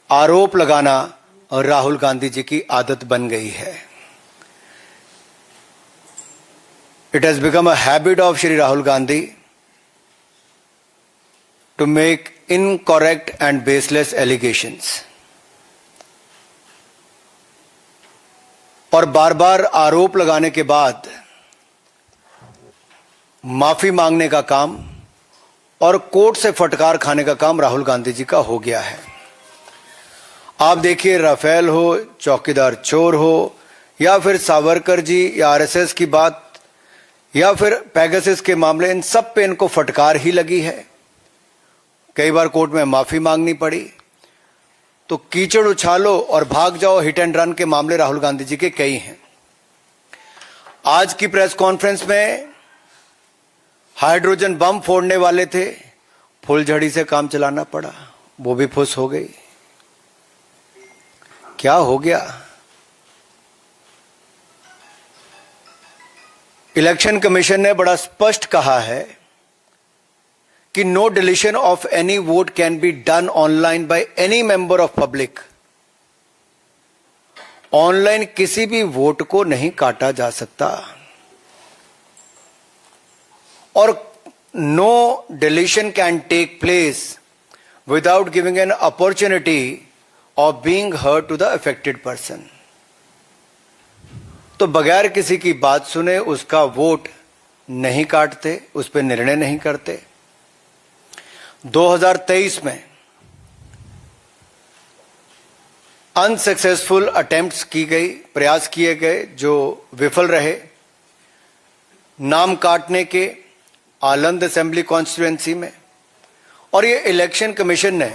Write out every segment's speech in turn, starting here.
आरोप लगाना और राहुल गांधी जी की आदत बन गई है। It has become a habit of Shri Rahul Gandhi to make incorrect and baseless allegations और बार बार आरोप लगाने के बाद माफी मांगने का काम और कोर्ट से फटकार खाने का काम राहुल गांधी जी का हो गया है। आप देखिए, राफेल हो, चौकीदार चोर हो, या फिर सावरकर जी या आरएसएस की बात, या फिर पेगासस के मामले, इन सब पे इनको फटकार ही लगी है। कई बार कोर्ट में माफी मांगनी पड़ी। तो कीचड़ उछालो और भाग जाओ, हिट एंड रन के मामले राहुल गांधी जी के कई हैं। आज की प्रेस कॉन्फ्रेंस में हाइड्रोजन बम फोड़ने वाले थे, फुलझड़ी से काम चलाना पड़ा, वो भी फुस हो गई। क्या हो गया? इलेक्शन कमीशन ने बड़ा स्पष्ट कहा है कि no deletion of any vote can be done online by any member of public. Online किसी भी वोट को नहीं काटा जा सकता और no deletion can take place without giving an opportunity of being heard to the affected person. तो बगैर किसी की बात सुने उसका वोट नहीं काटते, उस पर निर्णय नहीं करते। 2023 में अनसक्सेसफुल अटेम्प्ट्स की गई, प्रयास किए गए जो विफल रहे, नाम काटने के आलंद असेंबली कॉन्स्टिट्यूएंसी में। और ये इलेक्शन कमीशन ने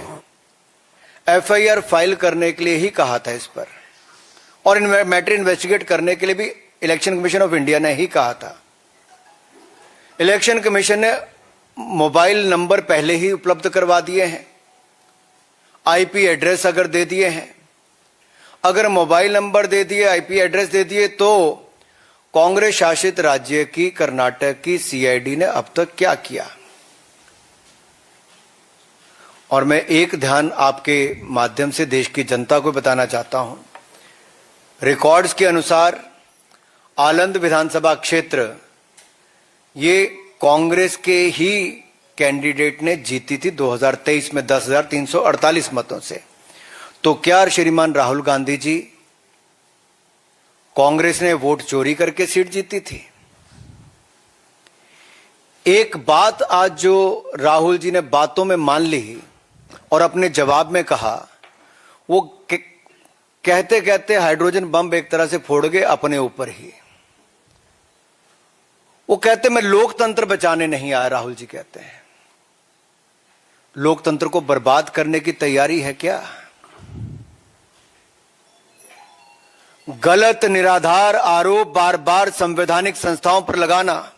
एफआईआर फाइल करने के लिए ही कहा था इस पर, और मैटर इन्वेस्टिगेट करने के लिए भी इलेक्शन कमीशन ऑफ इंडिया ने ही कहा था। इलेक्शन कमीशन ने मोबाइल नंबर पहले ही उपलब्ध करवा दिए हैं, आईपी एड्रेस अगर दे दिए हैं, अगर मोबाइल नंबर दे दिए, आईपी एड्रेस दे दिए, तो कांग्रेस शासित राज्य की कर्नाटक की सीआईडी ने अब तक क्या किया? और मैं एक ध्यान आपके माध्यम से देश की जनता को बताना चाहता हूं। रिकॉर्ड्स के अनुसार आलंद विधानसभा क्षेत्र ये कांग्रेस के ही कैंडिडेट ने जीती थी 2023 में 10,348 मतों से। तो क्या श्रीमान राहुल गांधी जी, कांग्रेस ने वोट चोरी करके सीट जीती थी? एक बात आज जो राहुल जी ने बातों में मान ली और अपने जवाब में कहा, वो कहते कहते हाइड्रोजन बम एक तरह से फोड़ गए अपने ऊपर ही। वो कहते मैं लोकतंत्र बचाने नहीं आया। राहुल जी कहते हैं लोकतंत्र को बर्बाद करने की तैयारी है क्या? गलत निराधार आरोप बार बार संवैधानिक संस्थाओं पर लगाना,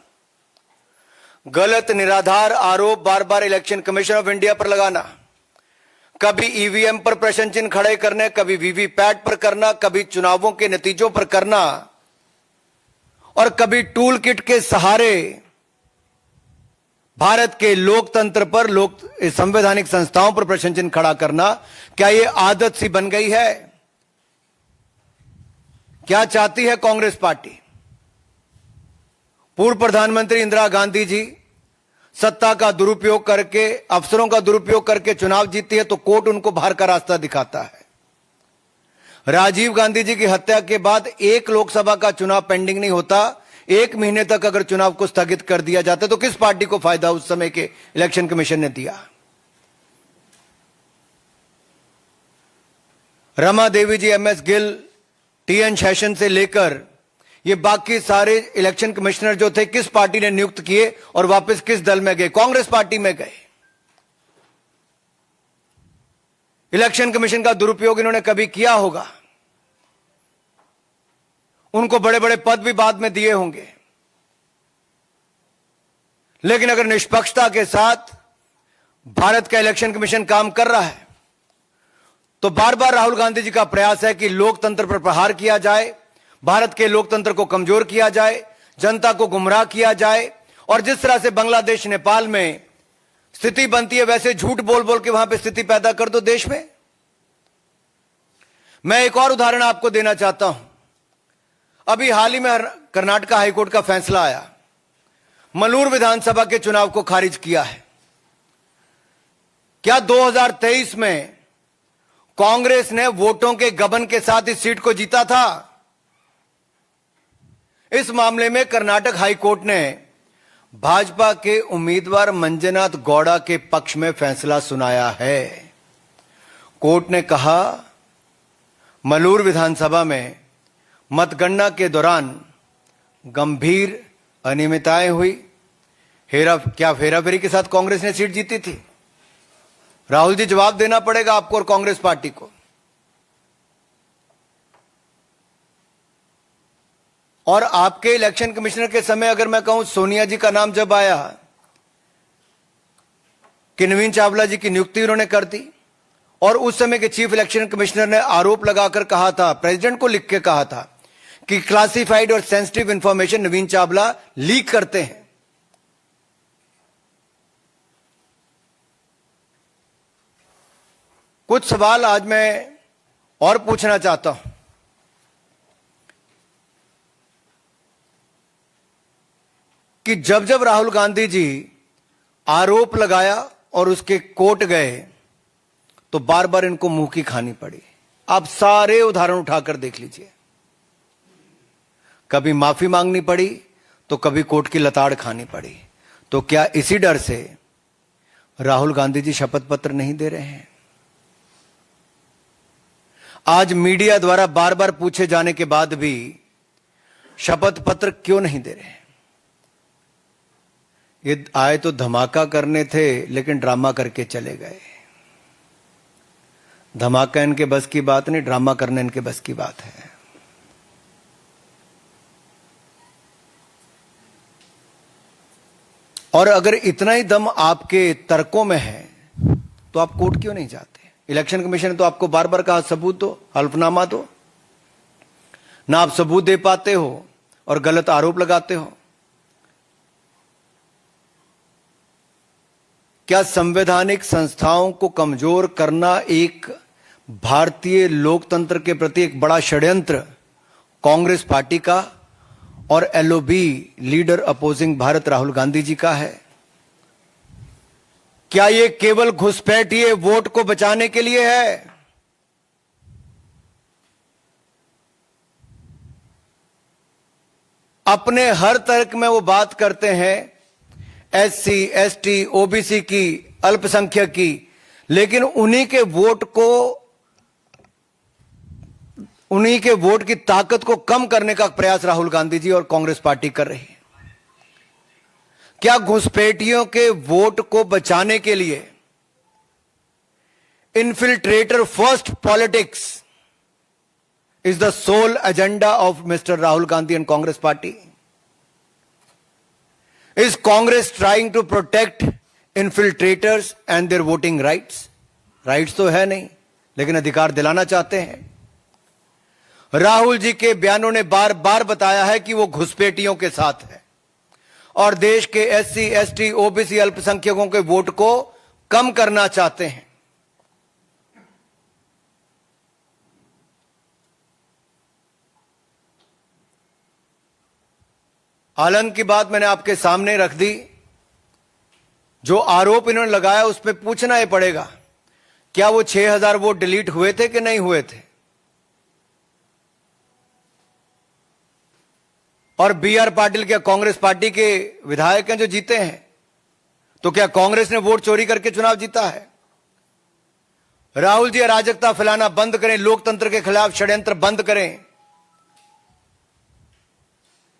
गलत निराधार आरोप बार बार इलेक्शन कमीशन ऑफ इंडिया पर लगाना, कभी ईवीएम पर प्रश्न चिन्ह खड़े करने, कभी वीवीपैट पर करना, कभी चुनावों के नतीजों पर करना, और कभी टूल किट के सहारे भारत के लोकतंत्र पर, संवैधानिक संस्थाओं पर प्रश्न चिन्ह खड़ा करना, क्या यह आदत सी बन गई है? क्या चाहती है कांग्रेस पार्टी? पूर्व प्रधानमंत्री इंदिरा गांधी जी सत्ता का दुरुपयोग करके, अफसरों का दुरुपयोग करके चुनाव जीती है तो कोर्ट उनको बाहर का रास्ता दिखाता है। राजीव गांधी जी की हत्या के बाद एक लोकसभा का चुनाव पेंडिंग नहीं होता, 1 महीने तक अगर चुनाव को स्थगित कर दिया जाता तो किस पार्टी को फायदा उस समय के इलेक्शन कमीशन ने दिया? रमा देवी जी, एमएस गिल, टीएन शेषन से लेकर ये बाकी सारे इलेक्शन कमिश्नर जो थे किस पार्टी ने नियुक्त किए और वापस किस दल में गए? कांग्रेस पार्टी में गए। इलेक्शन कमीशन का दुरुपयोग इन्होंने कभी किया होगा, उनको बड़े बड़े पद भी बाद में दिए होंगे, लेकिन अगर निष्पक्षता के साथ भारत का इलेक्शन कमीशन काम कर रहा है तो बार बार राहुल गांधी जी का प्रयास है कि लोकतंत्र पर प्रहार किया जाए, भारत के लोकतंत्र को कमजोर किया जाए, जनता को गुमराह किया जाए, और जिस तरह से बांग्लादेश नेपाल में स्थिति बनती है वैसे झूठ बोल बोल के वहां पे स्थिति पैदा कर दो देश में। मैं एक और उदाहरण आपको देना चाहता हूं। अभी हाल ही में कर्नाटक हाईकोर्ट का फैसला आया, मलूर विधानसभा के चुनाव को खारिज किया है। क्या 2023 में कांग्रेस ने वोटों के गबन के साथ इस सीट को जीता था? इस मामले में कर्नाटक हाईकोर्ट ने भाजपा के उम्मीदवार मंजुनाथ गौड़ा के पक्ष में फैसला सुनाया है। कोर्ट ने कहा, मलूर विधानसभा में मतगणना के दौरान गंभीर अनियमितताएं हुई। क्या हेराफेरी के साथ कांग्रेस ने सीट जीती थी? राहुल जी, जवाब देना पड़ेगा आपको और कांग्रेस पार्टी को। और आपके इलेक्शन कमिश्नर के समय अगर मैं कहूं, सोनिया जी का नाम जब आया कि नवीन चावला जी की नियुक्ति उन्होंने कर दी, और उस समय के चीफ इलेक्शन कमिश्नर ने आरोप लगाकर कहा था, प्रेसिडेंट को लिख के कहा था कि क्लासिफाइड और सेंसिटिव इंफॉर्मेशन नवीन चावला लीक करते हैं। कुछ सवाल आज मैं और पूछना चाहता हूं कि जब जब राहुल गांधी जी आरोप लगाया और उसके कोर्ट गए तो बार बार इनको मुंह की खानी पड़ी। आप सारे उदाहरण उठाकर देख लीजिए, कभी माफी मांगनी पड़ी तो कभी कोर्ट की लताड़ खानी पड़ी। तो क्या इसी डर से राहुल गांधी जी शपथ पत्र नहीं दे रहे हैं? आज मीडिया द्वारा बार बार पूछे जाने के बाद भी शपथ पत्र क्यों नहीं दे रहे हैं? ये आए तो धमाका करने थे, लेकिन ड्रामा करके चले गए। धमाका इनके बस की बात नहीं, ड्रामा करना इनके बस की बात है। और अगर इतना ही दम आपके तर्कों में है तो आप कोर्ट क्यों नहीं जाते? इलेक्शन कमीशन ने तो आपको बार बार कहा सबूत दो, हल्फनामा दो, ना आप सबूत दे पाते हो और गलत आरोप लगाते हो। क्या संवैधानिक संस्थाओं को कमजोर करना एक भारतीय लोकतंत्र के प्रति एक बड़ा षड्यंत्र कांग्रेस पार्टी का और LOB leader opposing Bharat Rahul Gandhi ji का है? क्या ये केवल घुसपैठिए वोट को बचाने के लिए है? अपने हर तर्क में वो बात करते हैं एससी, एसटी, ओबीसी की, अल्पसंख्यक की, लेकिन उन्हीं के वोट की ताकत को कम करने का प्रयास राहुल गांधी जी और कांग्रेस पार्टी कर रही है। क्या घुसपैठियों के वोट को बचाने के लिए infiltrator first politics is the sole agenda of mister Rahul Gandhi and Congress party? Is Congress trying to protect infiltrators and their voting rights? Rights तो है नहीं, लेकिन अधिकार दिलाना चाहते हैं। राहुल जी के बयानों ने बार बार बताया है कि वो घुसपैठियों के साथ है और देश के एससी, एसटी, ओबीसी, अल्पसंख्यकों के वोट को कम करना चाहते हैं। आनंद की बात मैंने आपके सामने रख दी। जो आरोप इन्होंने लगाया उस पर पूछना ही पड़ेगा, क्या वो 6000 वोट डिलीट हुए थे कि नहीं हुए थे? और बीआर पाटिल क्या कांग्रेस पार्टी के विधायक हैं जो जीते हैं? तो क्या कांग्रेस ने वोट चोरी करके चुनाव जीता है? राहुल जी अराजकता फैलाना बंद करें, लोकतंत्र के खिलाफ षड्यंत्र बंद करें।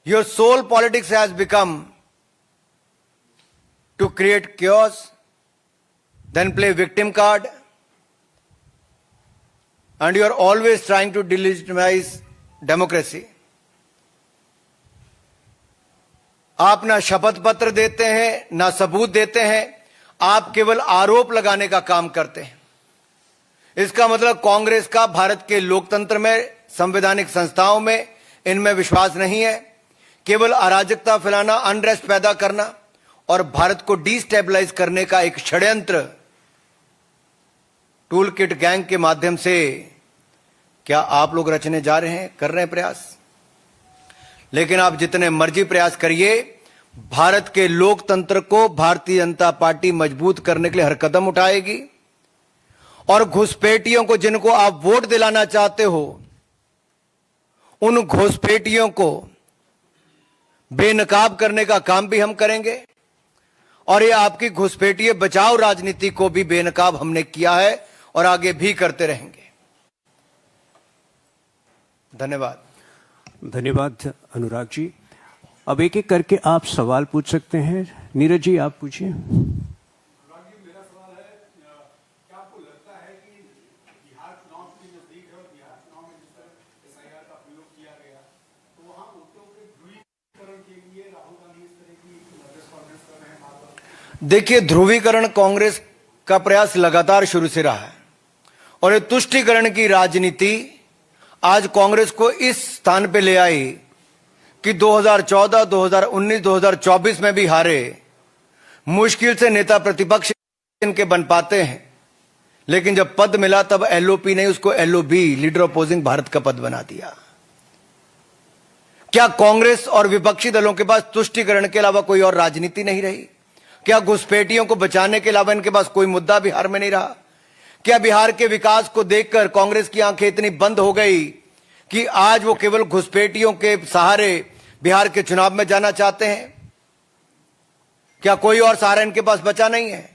Your sole politics has become to create chaos, then play victim card, and you are always trying to delegitimize democracy. आप ना शपथ पत्र देते हैं, ना सबूत देते हैं, आप केवल आरोप लगाने का काम करते हैं। इसका मतलब कांग्रेस का भारत के लोकतंत्र में, संवैधानिक संस्थाओं में, इनमें विश्वास नहीं है। केवल अराजकता फैलाना, अनरेस्ट पैदा करना और भारत को डिस्टेबलाइज करने का एक षड्यंत्र टूल किट गैंग के माध्यम से क्या आप लोग रचने जा रहे हैं, कर रहे हैं प्रयास? लेकिन आप जितने मर्जी प्रयास करिए, भारत के लोकतंत्र को भारतीय जनता पार्टी मजबूत करने के लिए हर कदम उठाएगी। और घुसपैठियों को, जिनको आप वोट दिलाना चाहते हो, उन घुसपैठियों को बेनकाब करने का काम भी हम करेंगे। और ये आपकी घुसपैठिए बचाओ राजनीति को भी बेनकाब हमने किया है और आगे भी करते रहेंगे। धन्यवाद। धन्यवाद अनुराग जी। अब एक एक करके आप सवाल पूछ सकते हैं। नीरज जी, आप पूछिए। मेरा सवाल है, क्या आपको लगता है कि बिहार चुनाव के नजदीक है और बिहार चुनाव में जिस तरह एसआईआर का प्रयोग किया गया, तो वहां वोटों के ध्रुवीकरण के लिए राहुल गांधी इस तरह की कॉन्फ्रेंस कर रहे हैं बार बार? देखिए, ध्रुवीकरण कांग्रेस का प्रयास लगातार शुरू से रहा है और ये तुष्टीकरण की राजनीति आज कांग्रेस को इस स्थान पे ले आई कि 2014, 2019, 2024 में भी हारे। मुश्किल से नेता प्रतिपक्ष इनके बन पाते हैं, लेकिन जब पद मिला तब एलओपी नहीं, उसको एलओबी, लीडर अपोजिंग भारत का पद बना दिया। क्या कांग्रेस और विपक्षी दलों के पास तुष्टीकरण के अलावा कोई और राजनीति नहीं रही? क्या घुसपैठियों को बचाने के अलावा इनके पास कोई मुद्दा बिहार में नहीं रहा? क्या बिहार के विकास को देखकर कांग्रेस की आंखें इतनी बंद हो गई कि आज वो केवल घुसपैठियों के सहारे बिहार के चुनाव में जाना चाहते हैं? क्या कोई और सहारा इनके पास बचा नहीं है?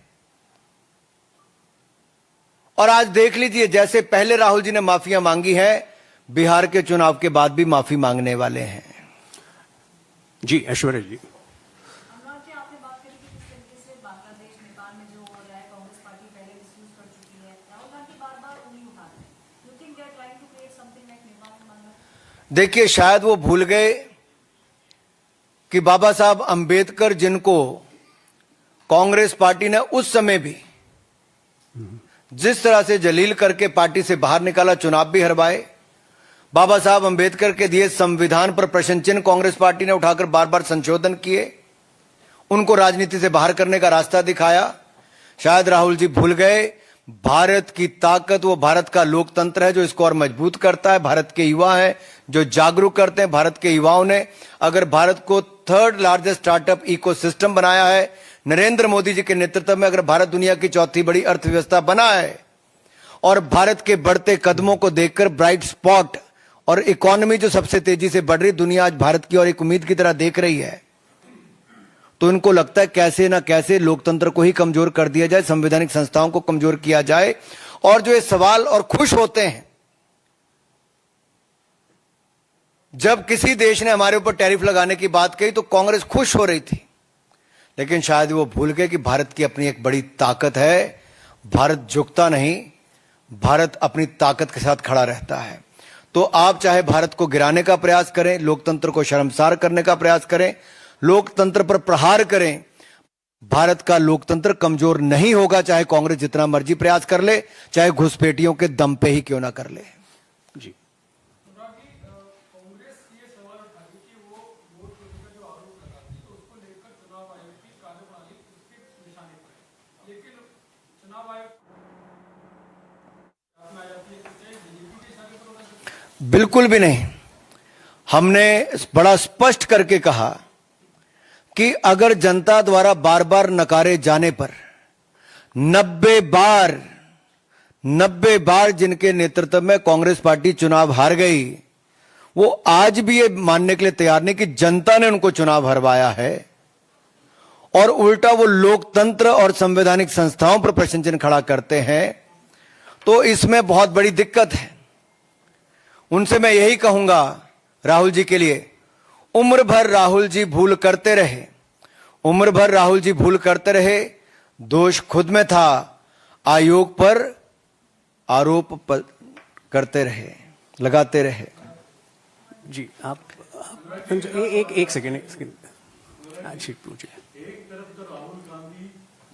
और आज देख लीजिए, जैसे पहले राहुल जी ने माफिया मांगी है, बिहार के चुनाव के बाद भी माफी मांगने वाले हैं। जी ऐश्वर्या जी। आपने बात करी कि किस तरीके से बांग्लादेश, नेपाल में जो हो रहा है, कांग्रेस पार्टी पहले डिस्कस कर चुकी है। राहुल गांधी बार-बार उंगली उठा रहे हैं। You think they are trying to create something like Nepal and Bangladesh? देखिए, शायद वो भूल गए कि बाबा साहब अंबेडकर, जिनको कांग्रेस पार्टी ने उस समय भी जिस तरह से जलील करके पार्टी से बाहर निकाला, चुनाव भी हरवाए, बाबा साहब अंबेडकर के दिए संविधान पर प्रश्न चिन्ह कांग्रेस पार्टी ने उठाकर बार बार संशोधन किए, उनको राजनीति से बाहर करने का रास्ता दिखाया। शायद राहुल जी भूल गए, भारत की ताकत वो भारत का लोकतंत्र है जो इसको और मजबूत करता है। भारत के युवा हैं जो जागरूक करते हैं। भारत के युवाओं ने अगर भारत को थर्ड लार्जेस्ट स्टार्टअप इकोसिस्टम बनाया है, नरेंद्र मोदी जी के नेतृत्व में अगर भारत दुनिया की चौथी बड़ी अर्थव्यवस्था बना है, और भारत के बढ़ते कदमों को देखकर ब्राइट स्पॉट और इकोनॉमी जो सबसे तेजी से बढ़ रही, दुनिया आज भारत की और एक उम्मीद की तरह देख रही है, तो इनको लगता है कैसे ना कैसे लोकतंत्र को ही कमजोर कर दिया जाए, संवैधानिक संस्थाओं को कमजोर किया जाए। और जो ये सवाल और खुश होते हैं जब किसी देश ने हमारे ऊपर टैरिफ लगाने की बात कही तो कांग्रेस खुश हो रही थी, लेकिन शायद वो भूल गए कि भारत की अपनी एक बड़ी ताकत है। भारत झुकता नहीं, भारत अपनी ताकत के साथ खड़ा रहता है। तो आप चाहे भारत को गिराने का प्रयास करें, लोकतंत्र को शर्मसार करने का प्रयास करें, लोकतंत्र पर प्रहार करें, भारत का लोकतंत्र कमजोर नहीं होगा, चाहे कांग्रेस जितना मर्जी प्रयास कर ले, चाहे घुसपैठियों के दम पे ही क्यों ना कर ले। जी कांग्रेस ये सवाल उठाती कि वो वोट के जो आरोप लगाती है उसको लेकर चुनाव आयोग की कार्यप्रणाली उसके निशाने पर है, लेकिन चुनाव आयोग में आ जाती है कि बीजेपी के निशाने पर होना चाहिए। बिल्कुल भी नहीं। हमने बड़ा स्पष्ट करके कहा कि अगर जनता द्वारा बार बार नकारे जाने पर 90 बार जिनके नेतृत्व में कांग्रेस पार्टी चुनाव हार गई, वो आज भी ये मानने के लिए तैयार नहीं कि जनता ने उनको चुनाव हरवाया है, और उल्टा वो लोकतंत्र और संवैधानिक संस्थाओं पर प्रश्न चिन्ह खड़ा करते हैं, तो इसमें बहुत बड़ी दिक्कत है। उनसे मैं यही कहूंगा राहुल जी के लिए, उम्र भर राहुल जी भूल करते रहे, उम्र भर राहुल जी भूल करते रहे, दोष खुद में था, आयोग पर आरोप करते रहे, लगाते रहे। जी आप एक सेकेंड पूछिए। एक तरफ तो राहुल गांधी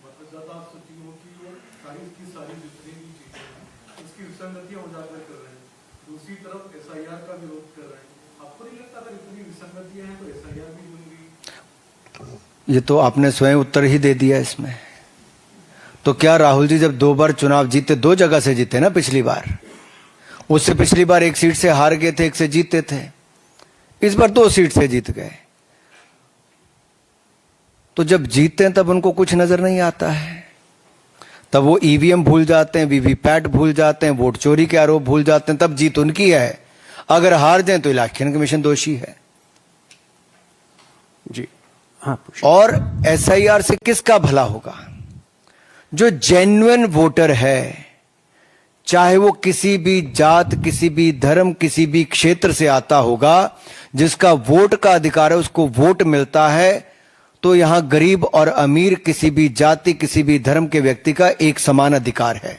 मतदाता सूचियों की और सारी जितनी भी चीजें हैं उसकी विसंगतियां उजागर कर रहे हैं, दूसरी तरफ एसआईआर का विरोध कर रहे हैं। आपको नहीं लगता अगर इतनी विसंगतियां हैं तो एसआईआर भी जरूरी? ये तो आपने स्वयं उत्तर ही दे दिया इसमें। तो क्या राहुल जी जब 2 बार चुनाव जीते, 2 जगह से जीते ना पिछली बार, उससे पिछली बार 1 सीट से हार गए थे, 1 से जीते थे, इस बार 2 सीट से जीत गए। तो जब जीतते हैं तब उनको कुछ नजर नहीं आता है, तब वो ईवीएम भूल जाते हैं, वीवीपैट भूल जाते हैं, वोट चोरी के आरोप भूल जाते हैं, तब जीत उनकी है। अगर हार जाए तो इलेक्शन कमीशन दोषी है। जी हाँ पूछिए। और एसआईआर से किसका भला होगा? जो जेन्युइन वोटर है, चाहे वो किसी भी जात, किसी भी धर्म, किसी भी क्षेत्र से आता होगा, जिसका वोट का अधिकार है, उसको वोट मिलता है। तो यहां गरीब और अमीर, किसी भी जाति, किसी भी धर्म के व्यक्ति का एक समान अधिकार है।